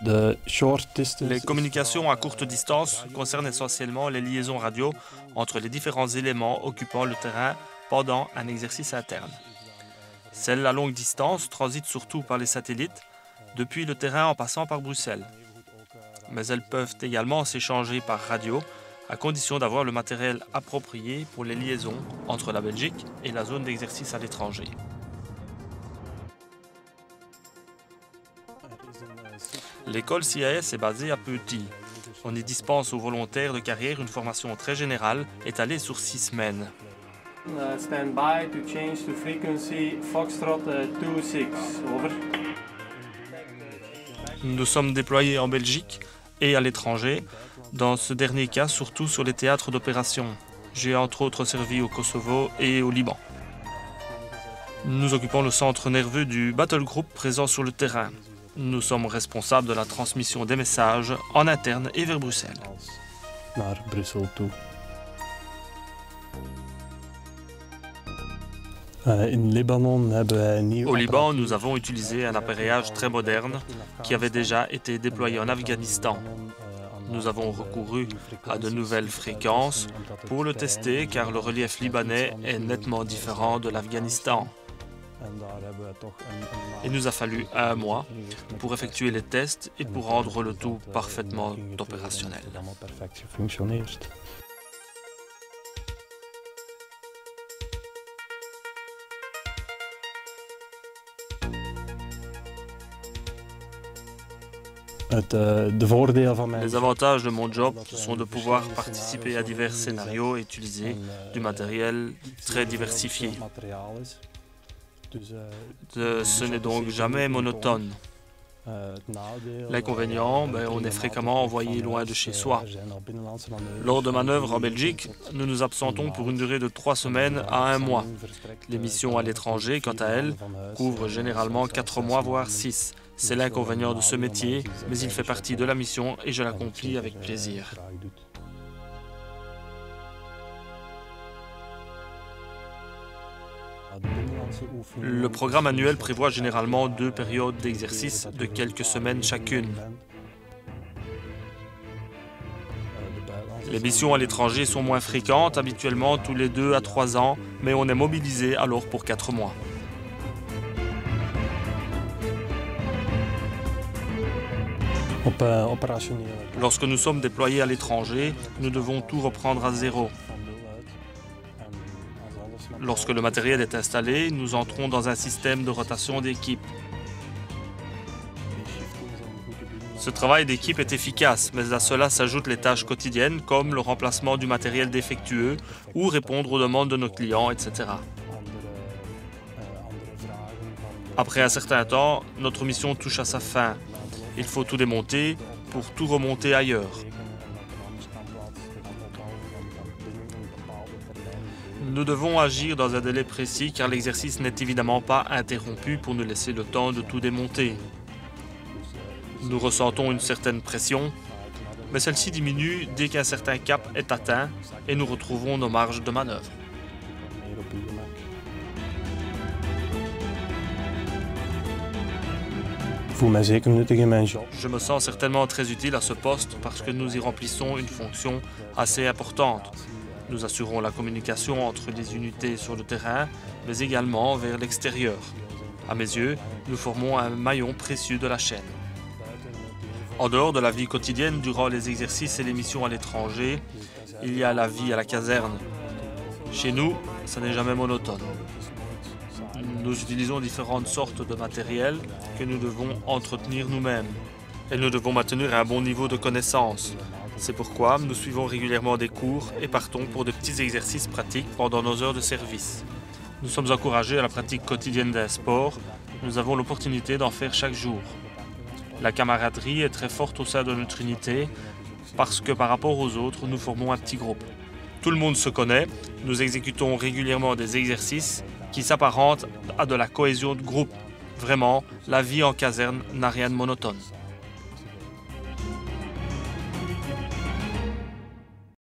Les communications à courte distance concernent essentiellement les liaisons radio entre les différents éléments occupant le terrain pendant un exercice interne. Celles à longue distance transitent surtout par les satellites, depuis le terrain en passant par Bruxelles. Mais elles peuvent également s'échanger par radio, à condition d'avoir le matériel approprié pour les liaisons entre la Belgique et la zone d'exercice à l'étranger. L'école CAS est basée à Petit. On y dispense aux volontaires de carrière une formation très générale étalée sur 6 semaines. Stand by to change to frequency Foxtrot 26. Over. Nous sommes déployés en Belgique et à l'étranger, dans ce dernier cas surtout sur les théâtres d'opération. J'ai entre autres servi au Kosovo et au Liban. Nous occupons le centre nerveux du battle group présent sur le terrain. Nous sommes responsables de la transmission des messages en interne et vers Bruxelles. Au Liban, nous avons utilisé un appareillage très moderne qui avait déjà été déployé en Afghanistan. Nous avons recouru à de nouvelles fréquences pour le tester car le relief libanais est nettement différent de l'Afghanistan. Il nous a fallu 1 mois pour effectuer les tests et pour rendre le tout parfaitement opérationnel. Les avantages de mon job sont de pouvoir participer à divers scénarios et utiliser du matériel très diversifié. Ce n'est donc jamais monotone. L'inconvénient, on est fréquemment envoyé loin de chez soi. Lors de manœuvres en Belgique, nous nous absentons pour une durée de 3 semaines à 1 mois. Les missions à l'étranger, quant à elles, couvrent généralement 4 mois, voire 6. C'est l'inconvénient de ce métier, mais il fait partie de la mission et je l'accomplis avec plaisir. Le programme annuel prévoit généralement 2 périodes d'exercice de quelques semaines chacune. Les missions à l'étranger sont moins fréquentes, habituellement tous les 2 à 3 ans, mais on est mobilisé alors pour 4 mois. Lorsque nous sommes déployés à l'étranger, nous devons tout reprendre à zéro. Lorsque le matériel est installé, nous entrons dans un système de rotation d'équipe. Ce travail d'équipe est efficace, mais à cela s'ajoutent les tâches quotidiennes comme le remplacement du matériel défectueux ou répondre aux demandes de nos clients, etc. Après un certain temps, notre mission touche à sa fin. Il faut tout démonter pour tout remonter ailleurs. Nous devons agir dans un délai précis car l'exercice n'est évidemment pas interrompu pour nous laisser le temps de tout démonter. Nous ressentons une certaine pression, mais celle-ci diminue dès qu'un certain cap est atteint et nous retrouvons nos marges de manœuvre. Je me sens certainement très utile à ce poste parce que nous y remplissons une fonction assez importante. Nous assurons la communication entre les unités sur le terrain, mais également vers l'extérieur. À mes yeux, nous formons un maillon précieux de la chaîne. En dehors de la vie quotidienne, durant les exercices et les missions à l'étranger, il y a la vie à la caserne. Chez nous, ça n'est jamais monotone. Nous utilisons différentes sortes de matériel que nous devons entretenir nous-mêmes. Et nous devons maintenir un bon niveau de connaissance. C'est pourquoi nous suivons régulièrement des cours et partons pour de petits exercices pratiques pendant nos heures de service. Nous sommes encouragés à la pratique quotidienne d'un sport. Nous avons l'opportunité d'en faire chaque jour. La camaraderie est très forte au sein de notre unité parce que par rapport aux autres, nous formons un petit groupe. Tout le monde se connaît. Nous exécutons régulièrement des exercices qui s'apparentent à de la cohésion de groupe. Vraiment, la vie en caserne n'a rien de monotone.